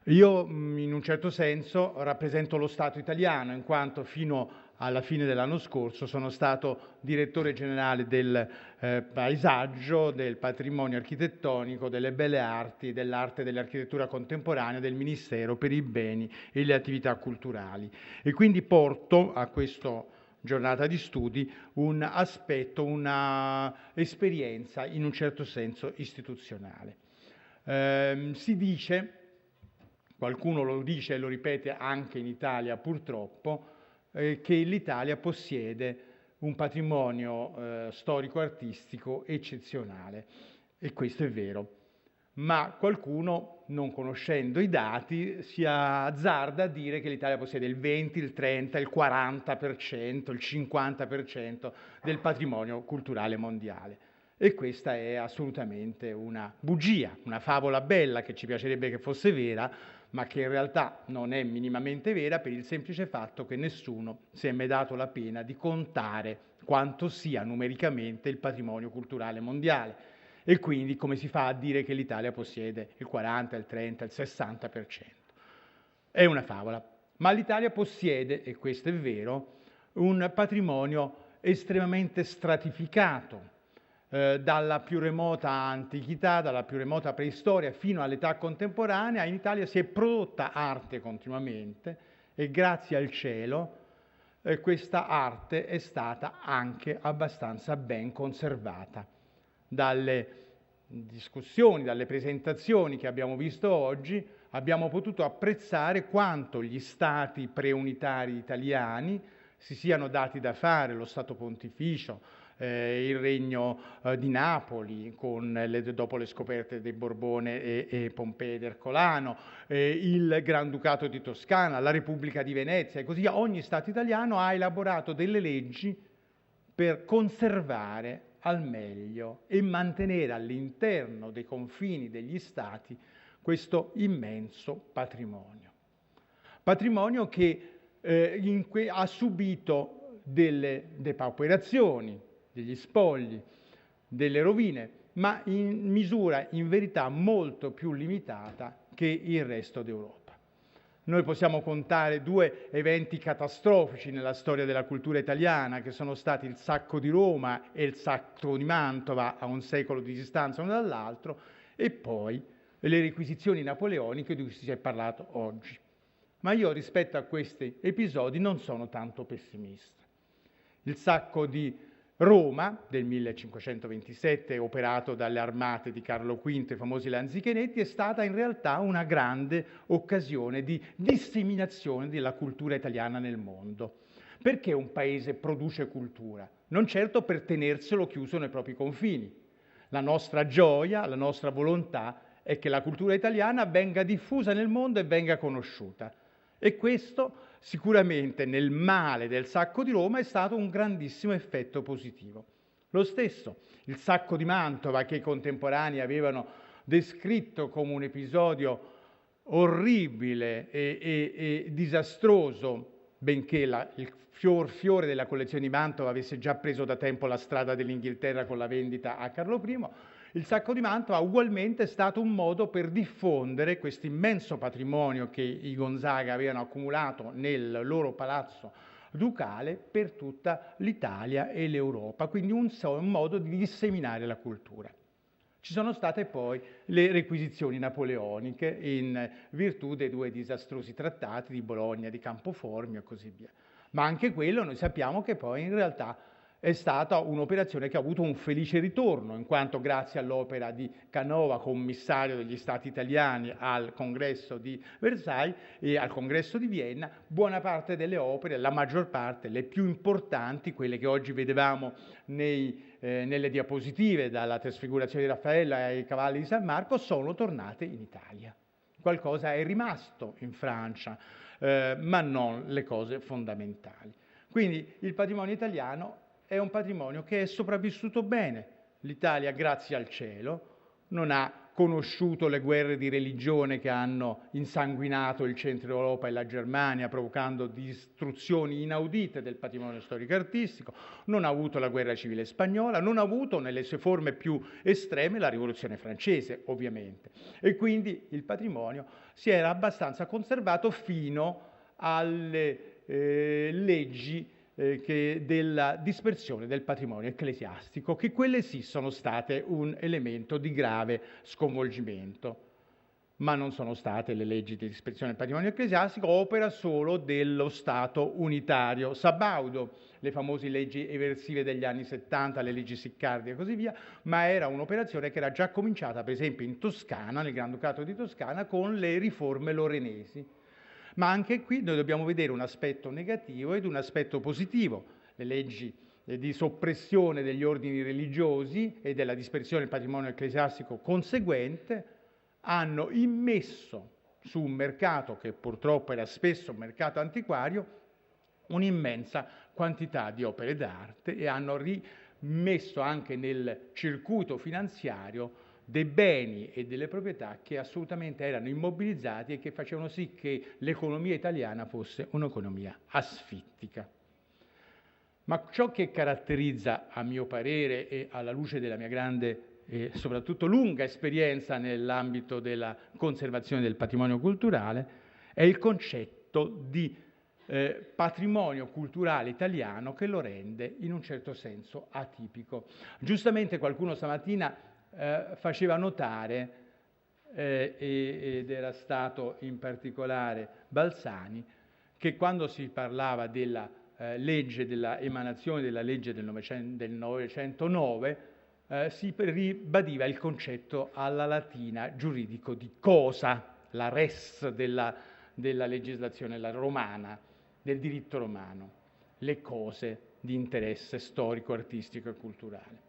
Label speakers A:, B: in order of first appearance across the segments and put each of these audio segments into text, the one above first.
A: Io, in un certo senso, rappresento lo Stato italiano, in quanto fino alla fine dell'anno scorso sono stato direttore generale del paesaggio, del patrimonio architettonico, delle belle arti, dell'arte e dell'architettura contemporanea del Ministero per i beni e le attività culturali. E quindi porto a questa giornata di studi un aspetto, una esperienza in un certo senso istituzionale. Si dice, qualcuno lo dice e lo ripete anche in Italia purtroppo, che l'Italia possiede un patrimonio storico-artistico eccezionale, e questo è vero. Ma qualcuno, non conoscendo i dati, si azzarda a dire che l'Italia possiede il 20, il 30, il 40%, il 50% del patrimonio culturale mondiale. E questa è assolutamente una bugia, una favola bella che ci piacerebbe che fosse vera, ma che in realtà non è minimamente vera, per il semplice fatto che nessuno si è mai dato la pena di contare quanto sia numericamente il patrimonio culturale mondiale. E quindi come si fa a dire che l'Italia possiede il 40, il 30, il 60%? È una favola. Ma l'Italia possiede, e questo è vero, un patrimonio estremamente stratificato, dalla più remota antichità, dalla più remota preistoria fino all'età contemporanea. In Italia si è prodotta arte continuamente e grazie al cielo questa arte è stata anche abbastanza ben conservata. Dalle discussioni, dalle presentazioni che abbiamo visto oggi, abbiamo potuto apprezzare quanto gli stati preunitari italiani si siano dati da fare, lo Stato Pontificio, il Regno di Napoli, dopo le scoperte dei Borbone e Pompei ed Ercolano, il Granducato di Toscana, la Repubblica di Venezia e così via. Ogni Stato italiano ha elaborato delle leggi per conservare al meglio e mantenere all'interno dei confini degli Stati questo immenso patrimonio. Patrimonio che ha subito delle depauperazioni, degli spogli, delle rovine, ma in misura in verità molto più limitata che il resto d'Europa. Noi possiamo contare due eventi catastrofici nella storia della cultura italiana, che sono stati il sacco di Roma e il sacco di Mantova, a un secolo di distanza uno dall'altro, e poi le requisizioni napoleoniche di cui si è parlato oggi. Ma io rispetto a questi episodi non sono tanto pessimista. Il sacco di Roma del 1527, operato dalle armate di Carlo V, i famosi lanzichenetti, è stata in realtà una grande occasione di disseminazione della cultura italiana nel mondo. Perché un paese produce cultura? Non certo per tenerselo chiuso nei propri confini. La nostra gioia, la nostra volontà è che la cultura italiana venga diffusa nel mondo e venga conosciuta. E questo sicuramente nel male del sacco di Roma è stato un grandissimo effetto positivo. Lo stesso, il sacco di Mantova, che i contemporanei avevano descritto come un episodio orribile e disastroso, benché il fiore della collezione di Mantova avesse già preso da tempo la strada dell'Inghilterra con la vendita a Carlo I, il sacco di Mantova ugualmente è stato un modo per diffondere questo immenso patrimonio che i Gonzaga avevano accumulato nel loro palazzo ducale per tutta l'Italia e l'Europa, quindi un modo di disseminare la cultura. Ci sono state poi le requisizioni napoleoniche in virtù dei due disastrosi trattati di Bologna, di Campoformio e così via. Ma anche quello noi sappiamo che poi in realtà è stata un'operazione che ha avuto un felice ritorno, in quanto grazie all'opera di Canova, commissario degli Stati italiani al Congresso di Versailles e al Congresso di Vienna, buona parte delle opere, la maggior parte, le più importanti, quelle che oggi vedevamo nelle diapositive, dalla trasfigurazione di Raffaello ai cavalli di San Marco, sono tornate in Italia. Qualcosa è rimasto in Francia, ma non le cose fondamentali. Quindi il patrimonio italiano è un patrimonio che è sopravvissuto bene. L'Italia, grazie al cielo, non ha conosciuto le guerre di religione che hanno insanguinato il centro Europa e la Germania, provocando distruzioni inaudite del patrimonio storico-artistico, non ha avuto la guerra civile spagnola, non ha avuto nelle sue forme più estreme la rivoluzione francese, ovviamente. E quindi il patrimonio si era abbastanza conservato fino alle leggi della dispersione del patrimonio ecclesiastico, che quelle sì sono state un elemento di grave sconvolgimento, ma non sono state le leggi di dispersione del patrimonio ecclesiastico, opera solo dello Stato unitario sabaudo, le famose leggi eversive degli anni 70, le leggi Siccardi e così via, ma era un'operazione che era già cominciata, per esempio, in Toscana, nel Granducato di Toscana, con le riforme lorenesi. Ma anche qui noi dobbiamo vedere un aspetto negativo ed un aspetto positivo. Le leggi di soppressione degli ordini religiosi e della dispersione del patrimonio ecclesiastico conseguente hanno immesso su un mercato che purtroppo era spesso un mercato antiquario un'immensa quantità di opere d'arte e hanno rimesso anche nel circuito finanziario dei beni e delle proprietà che assolutamente erano immobilizzati e che facevano sì che l'economia italiana fosse un'economia asfittica. Ma ciò che caratterizza, a mio parere e alla luce della mia grande e soprattutto lunga esperienza nell'ambito della conservazione del patrimonio culturale, è il concetto di patrimonio culturale italiano che lo rende in un certo senso atipico. Giustamente qualcuno stamattina faceva notare, ed era stato in particolare Balzani, che quando si parlava della legge, della emanazione della legge del 909, si ribadiva il concetto alla latina giuridico di cosa, la res della legislazione romana, del diritto romano, le cose di interesse storico, artistico e culturale.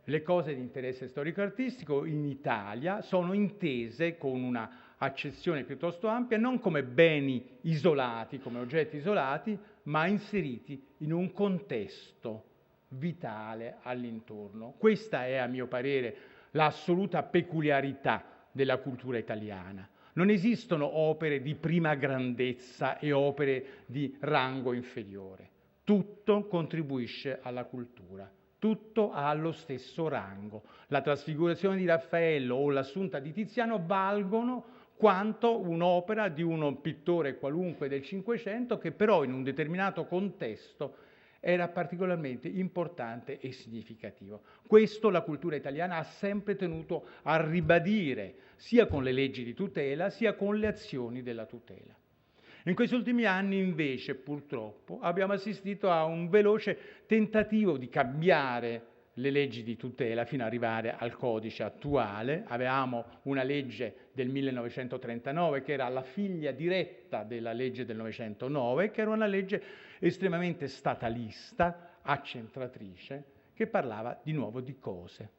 A: Le cose di interesse storico-artistico in Italia sono intese con una accezione piuttosto ampia, non come beni isolati, come oggetti isolati, ma inseriti in un contesto vitale all'intorno. Questa è, a mio parere, l'assoluta peculiarità della cultura italiana. Non esistono opere di prima grandezza e opere di rango inferiore. Tutto contribuisce alla cultura. Tutto ha lo stesso rango. La trasfigurazione di Raffaello o l'Assunta di Tiziano valgono quanto un'opera di uno pittore qualunque del Cinquecento che però in un determinato contesto era particolarmente importante e significativo. Questo la cultura italiana ha sempre tenuto a ribadire, sia con le leggi di tutela, sia con le azioni della tutela. In questi ultimi anni, invece, purtroppo, abbiamo assistito a un veloce tentativo di cambiare le leggi di tutela fino ad arrivare al codice attuale. Avevamo una legge del 1939 che era la figlia diretta della legge del 909, che era una legge estremamente statalista, accentratrice, che parlava di nuovo di cose.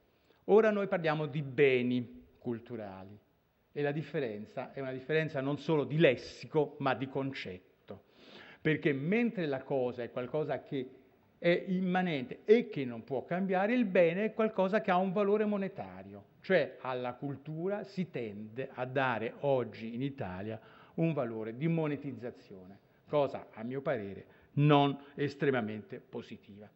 A: Ora noi parliamo di beni culturali. E la differenza è una differenza non solo di lessico, ma di concetto. Perché mentre la cosa è qualcosa che è immanente e che non può cambiare, il bene è qualcosa che ha un valore monetario. Cioè alla cultura si tende a dare oggi in Italia un valore di monetizzazione, cosa a mio parere non estremamente positiva.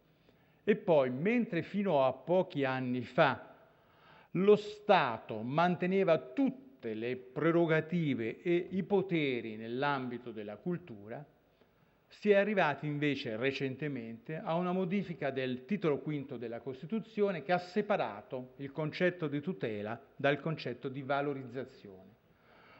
A: E poi, mentre fino a pochi anni fa lo Stato manteneva tutte le prerogative e i poteri nell'ambito della cultura, si è arrivati invece recentemente a una modifica del titolo V della Costituzione che ha separato il concetto di tutela dal concetto di valorizzazione,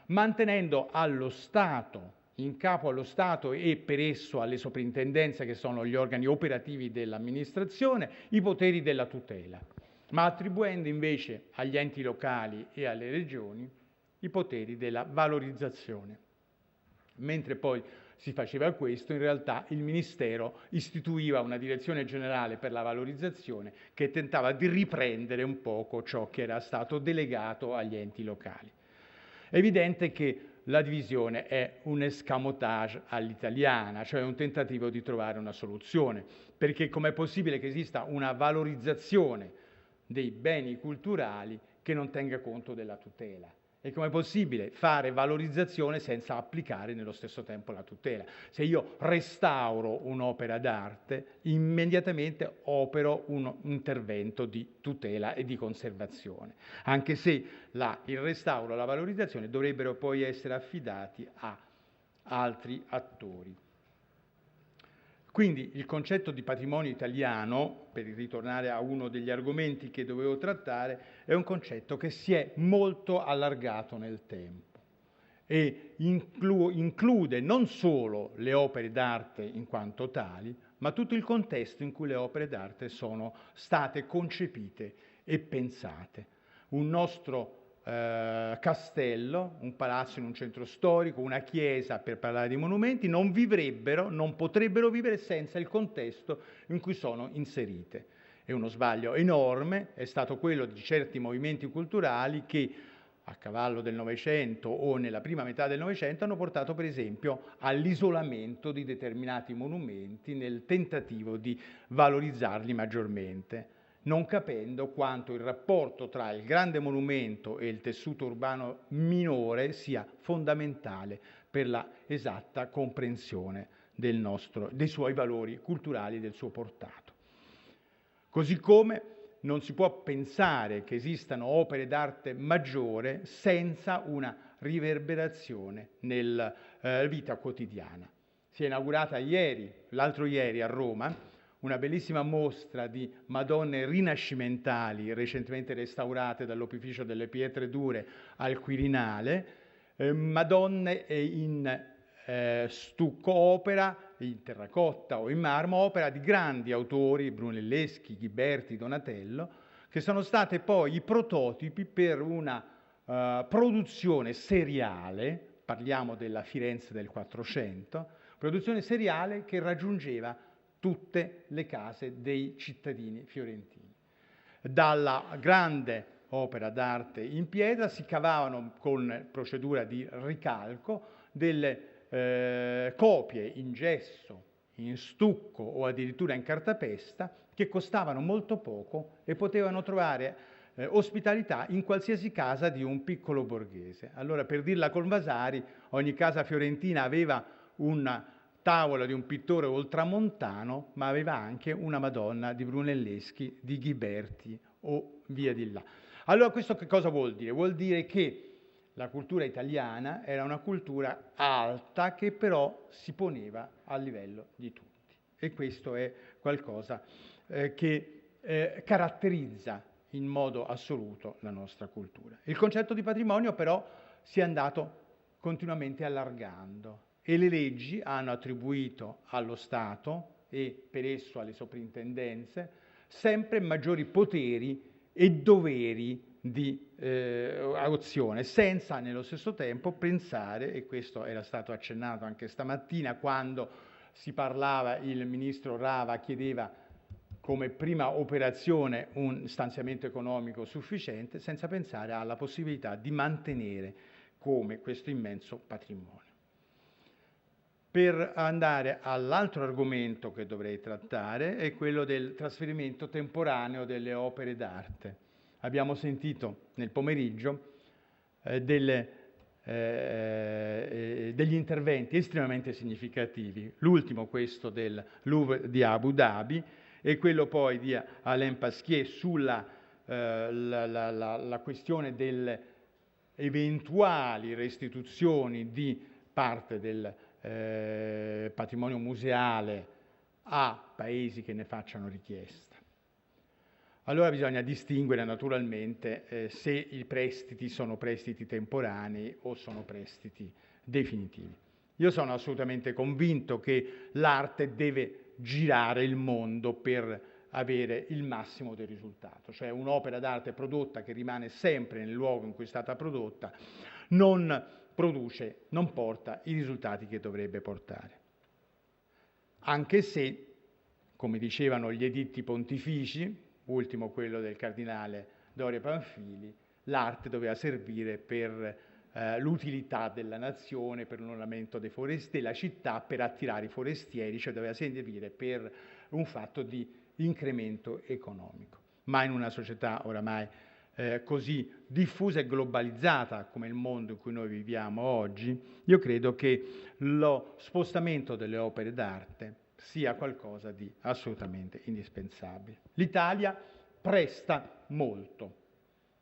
A: mantenendo allo Stato, in capo allo Stato e per esso alle soprintendenze che sono gli organi operativi dell'amministrazione, i poteri della tutela, ma attribuendo invece agli enti locali e alle regioni i poteri della valorizzazione. Mentre poi si faceva questo, in realtà il Ministero istituiva una direzione generale per la valorizzazione che tentava di riprendere un poco ciò che era stato delegato agli enti locali. È evidente che la divisione è un escamotage all'italiana, cioè un tentativo di trovare una soluzione, perché com'è possibile che esista una valorizzazione dei beni culturali che non tenga conto della tutela. E com'è possibile fare valorizzazione senza applicare nello stesso tempo la tutela? Se io restauro un'opera d'arte, immediatamente opero un intervento di tutela e di conservazione, anche se il restauro e la valorizzazione dovrebbero poi essere affidati a altri attori. Quindi il concetto di patrimonio italiano, per ritornare a uno degli argomenti che dovevo trattare, è un concetto che si è molto allargato nel tempo e include non solo le opere d'arte in quanto tali, ma tutto il contesto in cui le opere d'arte sono state concepite e pensate. Un nostro castello, un palazzo in un centro storico, una chiesa, per parlare di monumenti, non potrebbero vivere senza il contesto in cui sono inserite. È uno sbaglio enorme, è stato quello di certi movimenti culturali che a cavallo del Novecento o nella prima metà del Novecento hanno portato per esempio all'isolamento di determinati monumenti nel tentativo di valorizzarli maggiormente, non capendo quanto il rapporto tra il grande monumento e il tessuto urbano minore sia fondamentale per la esatta comprensione dei suoi valori culturali e del suo portato. Così come non si può pensare che esistano opere d'arte maggiore senza una riverberazione nella vita quotidiana. Si è inaugurata l'altro ieri a Roma, una bellissima mostra di Madonne rinascimentali recentemente restaurate dall'Opificio delle Pietre Dure al Quirinale, Madonne in stucco, opera in terracotta o in marmo, opera di grandi autori, Brunelleschi, Ghiberti, Donatello, che sono state poi i prototipi per una produzione seriale, parliamo della Firenze del 400, produzione seriale che raggiungeva tutte le case dei cittadini fiorentini. Dalla grande opera d'arte in pietra si cavavano con procedura di ricalco delle copie in gesso, in stucco o addirittura in cartapesta che costavano molto poco e potevano trovare ospitalità in qualsiasi casa di un piccolo borghese. Allora, per dirla con Vasari, ogni casa fiorentina aveva una tavola di un pittore ultramontano, ma aveva anche una Madonna di Brunelleschi, di Ghiberti o via di là. Allora questo che cosa vuol dire? Vuol dire che la cultura italiana era una cultura alta che però si poneva a livello di tutti. E questo è qualcosa che caratterizza in modo assoluto la nostra cultura. Il concetto di patrimonio però si è andato continuamente allargando e le leggi hanno attribuito allo Stato e per esso alle soprintendenze sempre maggiori poteri e doveri di azione, senza nello stesso tempo pensare, e questo era stato accennato anche stamattina quando si parlava, il ministro Rava chiedeva come prima operazione un stanziamento economico sufficiente, senza pensare alla possibilità di mantenere come questo immenso patrimonio. Per andare all'altro argomento che dovrei trattare è quello del trasferimento temporaneo delle opere d'arte. Abbiamo sentito nel pomeriggio degli interventi estremamente significativi, l'ultimo questo del Louvre di Abu Dhabi e quello poi di Alain Pasquier sulla la questione delle eventuali restituzioni di parte del patrimonio museale a paesi che ne facciano richiesta. Allora bisogna distinguere naturalmente se i prestiti sono prestiti temporanei o sono prestiti definitivi. Io sono assolutamente convinto che l'arte deve girare il mondo per avere il massimo del risultato, cioè un'opera d'arte prodotta che rimane sempre nel luogo in cui è stata prodotta non porta i risultati che dovrebbe portare. Anche se, come dicevano gli editti pontifici, ultimo quello del cardinale Doria Pamphili, l'arte doveva servire per l'utilità della nazione, per l'ornamento della città, per attirare i forestieri, cioè doveva servire per un fatto di incremento economico. Ma in una società oramai così diffusa e globalizzata come il mondo in cui noi viviamo oggi, io credo che lo spostamento delle opere d'arte sia qualcosa di assolutamente indispensabile. L'Italia presta molto,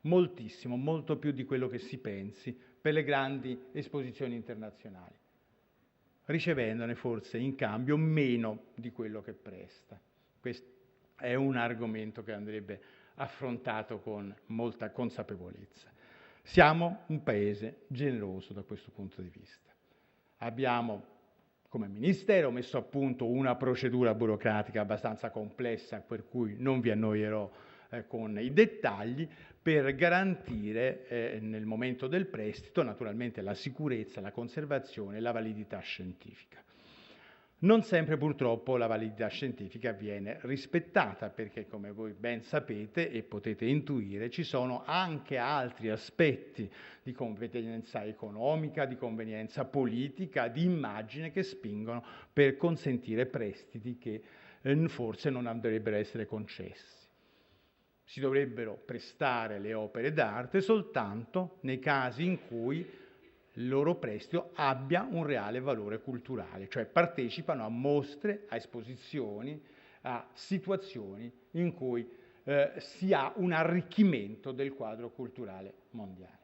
A: moltissimo, molto più di quello che si pensi per le grandi esposizioni internazionali, ricevendone forse in cambio meno di quello che presta. Questo è un argomento che andrebbe affrontato con molta consapevolezza. Siamo un paese generoso da questo punto di vista. Abbiamo come Ministero messo a punto una procedura burocratica abbastanza complessa, per cui non vi annoierò con i dettagli, per garantire nel momento del prestito naturalmente la sicurezza, la conservazione e la validità scientifica. Non sempre purtroppo la validità scientifica viene rispettata perché, come voi ben sapete e potete intuire, ci sono anche altri aspetti di convenienza economica, di convenienza politica, di immagine che spingono per consentire prestiti che forse non dovrebbero essere concessi. Si dovrebbero prestare le opere d'arte soltanto nei casi in cui il loro prestito abbia un reale valore culturale, cioè partecipano a mostre, a esposizioni, a situazioni in cui si ha un arricchimento del quadro culturale mondiale.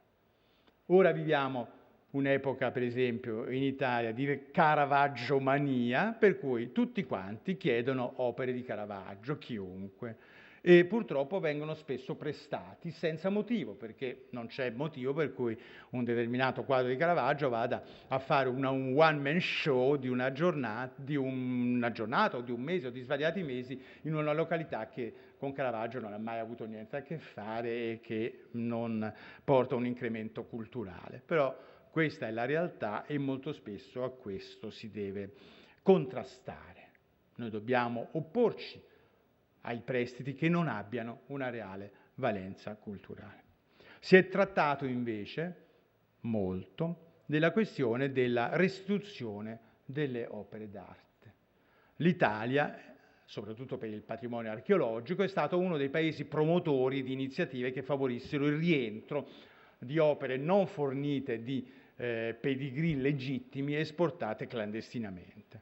A: Ora viviamo un'epoca, per esempio, in Italia di Caravaggio mania, per cui tutti quanti chiedono opere di Caravaggio, chiunque. E purtroppo vengono spesso prestati senza motivo, perché non c'è motivo per cui un determinato quadro di Caravaggio vada a fare un one-man show di una giornata o di un mese o di svariati mesi in una località che con Caravaggio non ha mai avuto niente a che fare e che non porta un incremento culturale. Però questa è la realtà e molto spesso a questo si deve contrastare. Noi dobbiamo opporci ai prestiti che non abbiano una reale valenza culturale. Si è trattato invece molto della questione della restituzione delle opere d'arte. L'Italia, soprattutto per il patrimonio archeologico, è stato uno dei paesi promotori di iniziative che favorissero il rientro di opere non fornite di pedigree legittimi esportate clandestinamente.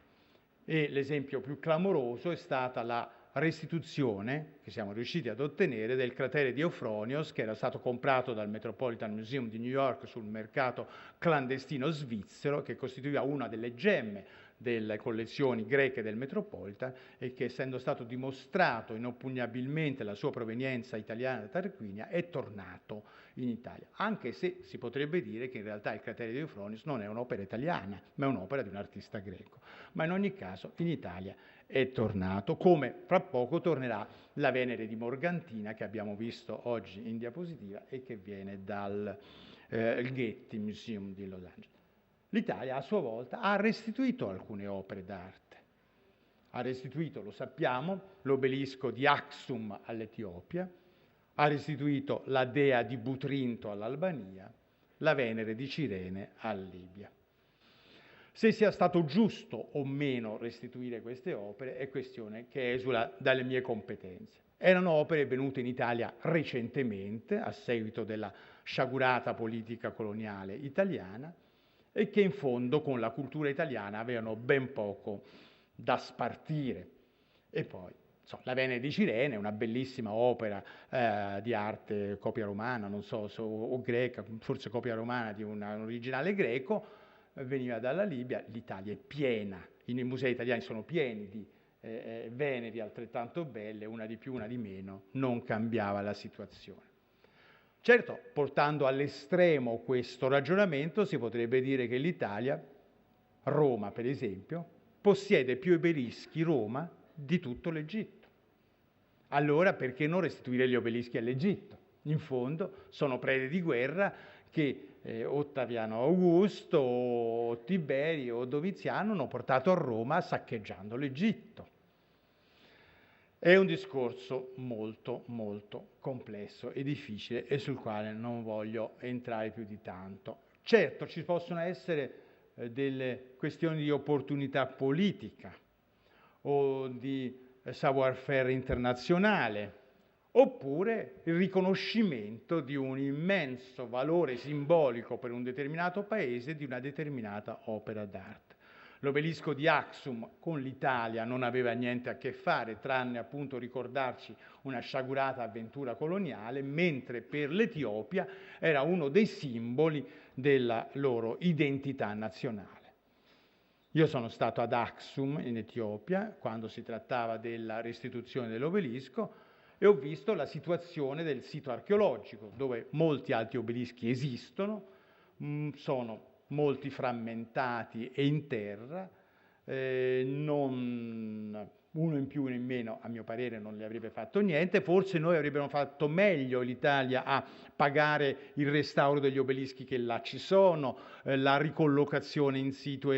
A: E l'esempio più clamoroso è stata la restituzione che siamo riusciti ad ottenere del cratere di Eufronios, che era stato comprato dal Metropolitan Museum di New York sul mercato clandestino svizzero, che costituiva una delle gemme delle collezioni greche del Metropolitan e che, essendo stato dimostrato inoppugnabilmente la sua provenienza italiana da Tarquinia, è tornato in Italia, anche se si potrebbe dire che in realtà il cratere di Eufronios non è un'opera italiana, ma è un'opera di un artista greco. Ma in ogni caso in Italia è tornato, come fra poco tornerà la Venere di Morgantina che abbiamo visto oggi in diapositiva e che viene dal Getty Museum di Los Angeles. L'Italia a sua volta ha restituito alcune opere d'arte. Ha restituito, lo sappiamo, l'obelisco di Aksum all'Etiopia, ha restituito la Dea di Butrinto all'Albania, la Venere di Cirene alla Libia. Se sia stato giusto o meno restituire queste opere è questione che esula dalle mie competenze. Erano opere venute in Italia recentemente, a seguito della sciagurata politica coloniale italiana, e che in fondo con la cultura italiana avevano ben poco da spartire. E poi, la Venere di Cirene è una bellissima opera di arte copia romana, non so, o greca, forse copia romana di un originale greco, veniva dalla Libia. L'Italia è piena, i musei italiani sono pieni di Veneri altrettanto belle, una di più, una di meno, non cambiava la situazione. Certo, portando all'estremo questo ragionamento, si potrebbe dire che l'Italia, Roma per esempio, possiede più obelischi Roma di tutto l'Egitto. Allora perché non restituire gli obelischi all'Egitto? In fondo sono prede di guerra che Ottaviano Augusto o Tiberio o Doviziano hanno portato a Roma saccheggiando l'Egitto. È un discorso molto molto complesso e difficile e sul quale non voglio entrare più di tanto. Certo, ci possono essere delle questioni di opportunità politica o di savoir-faire internazionale oppure il riconoscimento di un immenso valore simbolico per un determinato paese di una determinata opera d'arte. L'obelisco di Aksum con l'Italia non aveva niente a che fare, tranne appunto ricordarci una sciagurata avventura coloniale, mentre per l'Etiopia era uno dei simboli della loro identità nazionale. Io sono stato ad Aksum in Etiopia quando si trattava della restituzione dell'obelisco e ho visto la situazione del sito archeologico, dove molti altri obelischi esistono, sono molti frammentati e in terra, uno in più, uno in meno, a mio parere non le avrebbe fatto niente. Forse noi avremmo fatto meglio, l'Italia, a pagare il restauro degli obelischi che là ci sono, la ricollocazione in situ e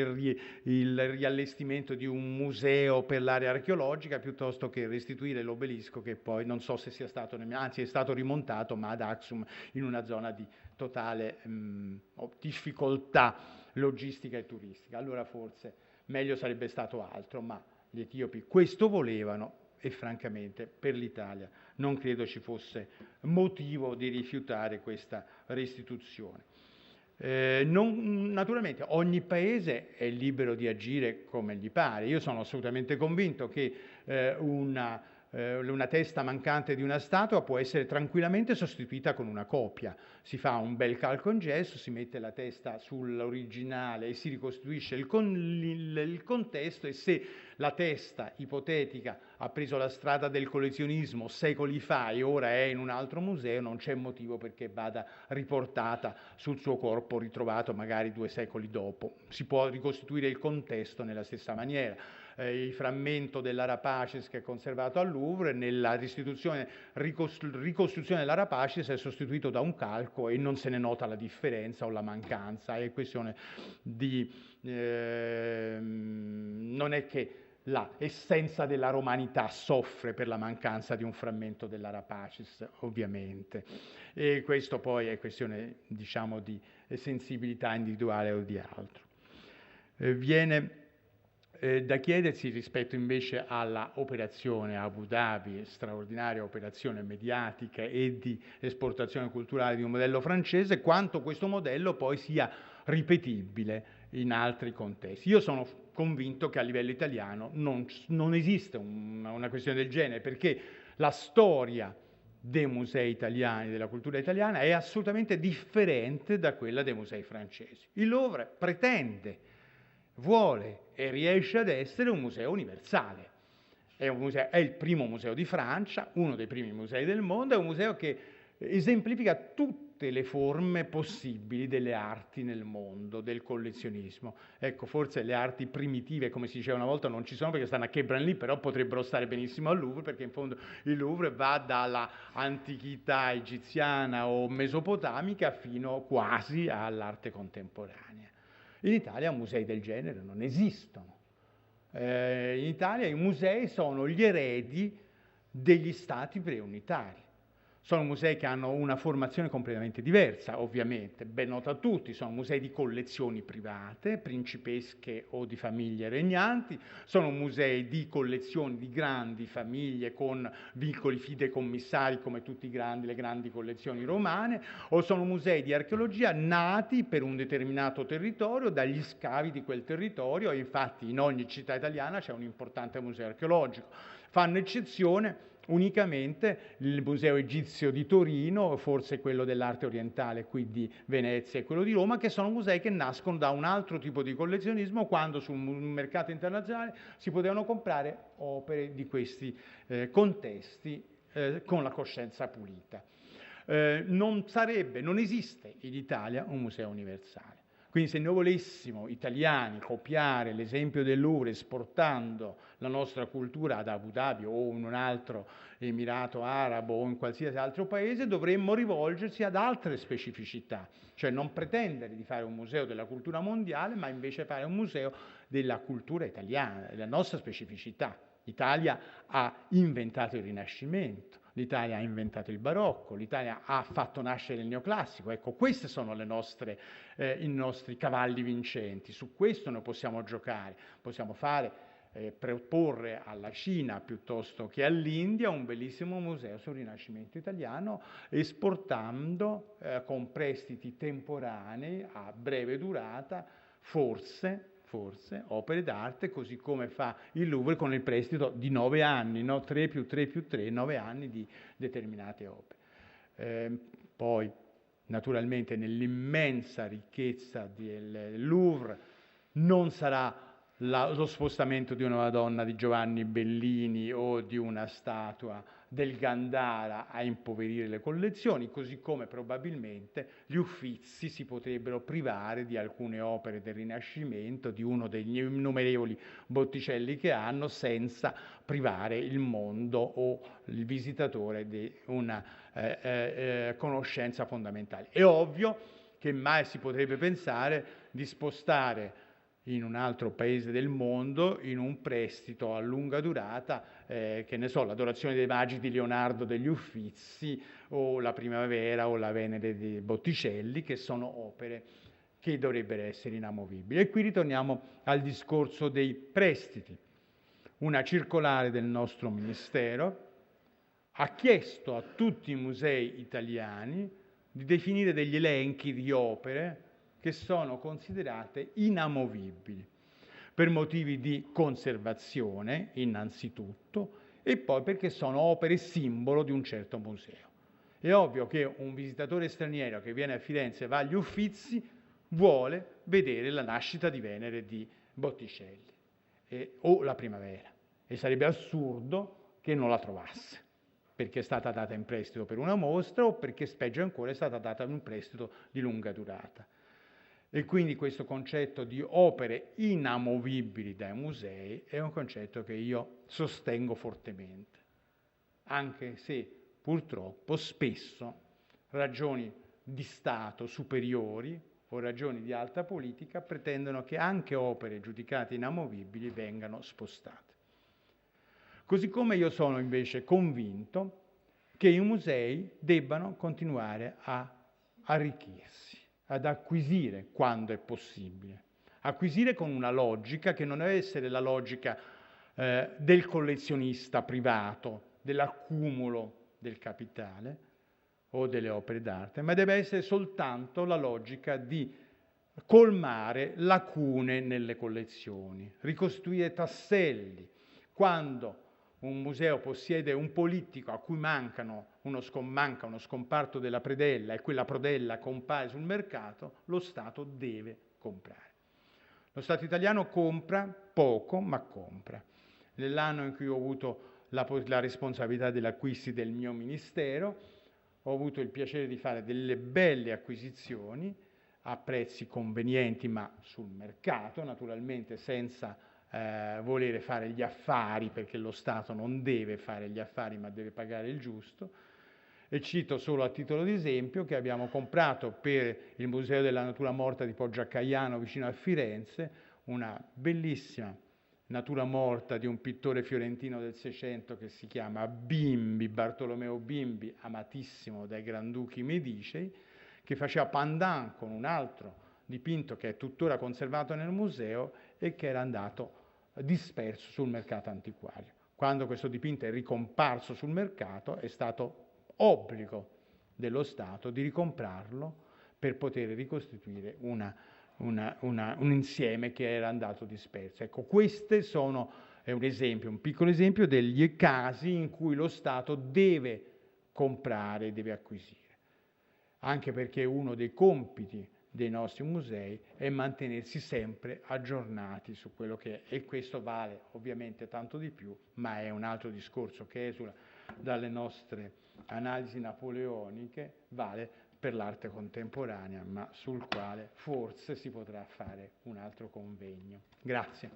A: il riallestimento di un museo per l'area archeologica, piuttosto che restituire l'obelisco che poi non so se sia stato, anzi è stato rimontato, ma ad Aksum in una zona di totale difficoltà logistica e turistica. Allora forse meglio sarebbe stato altro, ma gli etiopi questo volevano e francamente per l'Italia non credo ci fosse motivo di rifiutare questa restituzione. Naturalmente ogni paese è libero di agire come gli pare. Io sono assolutamente convinto che una testa mancante di una statua può essere tranquillamente sostituita con una copia. Si fa un bel calco in gesso, si mette la testa sull'originale e si ricostruisce il contesto, e se la testa ipotetica ha preso la strada del collezionismo secoli fa e ora è in un altro museo, non c'è motivo perché vada riportata sul suo corpo ritrovato magari 2 secoli dopo. Si può ricostituire il contesto nella stessa maniera. Il frammento dell'Arapacis che è conservato al Louvre, nella ricostruzione dell'Arapacis è sostituito da un calco e non se ne nota la differenza o la mancanza. È questione di... non è che la essenza della romanità soffre per la mancanza di un frammento dell'Arapacis, ovviamente. E questo poi è questione, diciamo, di sensibilità individuale o di altro. Viene da chiedersi rispetto invece alla operazione Abu Dhabi, straordinaria operazione mediatica e di esportazione culturale di un modello francese, quanto questo modello poi sia ripetibile in altri contesti. Io sono convinto che a livello italiano non esiste una questione del genere, perché la storia dei musei italiani, della cultura italiana, è assolutamente differente da quella dei musei francesi. Il Louvre pretende, vuole e riesce ad essere un museo universale. È il primo museo di Francia, uno dei primi musei del mondo, è un museo che esemplifica tutte le forme possibili delle arti nel mondo, del collezionismo. Ecco, forse le arti primitive, come si diceva una volta, non ci sono perché stanno a Quai-Branly, però potrebbero stare benissimo al Louvre, perché in fondo il Louvre va dalla antichità egiziana o mesopotamica fino quasi all'arte contemporanea. In Italia musei del genere non esistono. In Italia i musei sono gli eredi degli stati preunitari. Sono musei che hanno una formazione completamente diversa, ovviamente, ben nota a tutti. Sono musei di collezioni private, principesche o di famiglie regnanti, sono musei di collezioni di grandi famiglie con vincoli fidecommissari come tutte le grandi collezioni romane, o sono musei di archeologia nati per un determinato territorio, dagli scavi di quel territorio, e infatti in ogni città italiana c'è un importante museo archeologico. Fanno eccezione unicamente il Museo Egizio di Torino, forse quello dell'arte orientale qui di Venezia e quello di Roma, che sono musei che nascono da un altro tipo di collezionismo, quando sul mercato internazionale si potevano comprare opere di questi contesti con la coscienza pulita. Non esiste in Italia un museo universale. Quindi se noi volessimo, italiani, copiare l'esempio del Louvre esportando la nostra cultura ad Abu Dhabi o in un altro Emirato Arabo o in qualsiasi altro paese, dovremmo rivolgersi ad altre specificità, cioè non pretendere di fare un museo della cultura mondiale, ma invece fare un museo della cultura italiana, della nostra specificità. L'Italia ha inventato il Rinascimento, l'Italia ha inventato il Barocco, l'Italia ha fatto nascere il Neoclassico. Ecco, questi sono i nostri cavalli vincenti, su questo noi possiamo giocare, possiamo fare proporre alla Cina piuttosto che all'India un bellissimo museo sul Rinascimento italiano, esportando con prestiti temporanei a breve durata forse opere d'arte, così come fa il Louvre con il prestito di 9 anni, no? 3 più 3 più 3, 9 anni di determinate opere. Poi naturalmente nell'immensa ricchezza del Louvre non sarà lo spostamento di una Madonna di Giovanni Bellini o di una statua del Gandhara a impoverire le collezioni, così come probabilmente gli Uffizi si potrebbero privare di alcune opere del Rinascimento, di uno degli innumerevoli Botticelli che hanno, senza privare il mondo o il visitatore di una conoscenza fondamentale. È ovvio che mai si potrebbe pensare di spostare in un altro paese del mondo, in un prestito a lunga durata, che ne so, l'Adorazione dei Magi di Leonardo degli Uffizi o la Primavera o la Venere di Botticelli, che sono opere che dovrebbero essere inamovibili. E qui ritorniamo al discorso dei prestiti. Una circolare del nostro Ministero ha chiesto a tutti i musei italiani di definire degli elenchi di opere che sono considerate inamovibili per motivi di conservazione innanzitutto e poi perché sono opere simbolo di un certo museo. È ovvio che un visitatore straniero che viene a Firenze e va agli Uffizi vuole vedere la nascita di Venere di Botticelli o la Primavera, e sarebbe assurdo che non la trovasse, perché è stata data in prestito per una mostra o perché, peggio ancora, è stata data in un prestito di lunga durata. E quindi questo concetto di opere inamovibili dai musei è un concetto che io sostengo fortemente, anche se purtroppo spesso ragioni di Stato superiori o ragioni di alta politica pretendono che anche opere giudicate inamovibili vengano spostate. Così come io sono invece convinto che i musei debbano continuare a arricchirsi, ad acquisire quando è possibile. Acquisire con una logica che non deve essere la logica del collezionista privato, dell'accumulo del capitale o delle opere d'arte, ma deve essere soltanto la logica di colmare lacune nelle collezioni, ricostruire tasselli. Quando un museo possiede un politico a cui manca uno scomparto della predella e quella predella compare sul mercato, lo Stato deve comprare. Lo Stato italiano compra poco, ma compra. Nell'anno in cui ho avuto la responsabilità degli acquisti del mio ministero, ho avuto il piacere di fare delle belle acquisizioni a prezzi convenienti, ma sul mercato, naturalmente senza volere fare gli affari, perché lo Stato non deve fare gli affari ma deve pagare il giusto. E cito solo a titolo di esempio che abbiamo comprato per il Museo della Natura Morta di Poggio a Caiano vicino a Firenze una bellissima natura morta di un pittore fiorentino del Seicento che si chiama Bimbi, Bartolomeo Bimbi, amatissimo dai Granduchi Medicei, che faceva pandan con un altro dipinto che è tuttora conservato nel museo e che era andato disperso sul mercato antiquario. Quando questo dipinto è ricomparso sul mercato è stato obbligo dello Stato di ricomprarlo per poter ricostituire un insieme che era andato disperso. Ecco, queste è un esempio, un piccolo esempio degli casi in cui lo Stato deve comprare, deve acquisire, anche perché uno dei compiti dei nostri musei è mantenersi sempre aggiornati su quello che è, e questo vale ovviamente tanto di più, ma è un altro discorso che esula dalle nostre analisi napoleoniche, vale per l'arte contemporanea, ma sul quale forse si potrà fare un altro convegno. Grazie.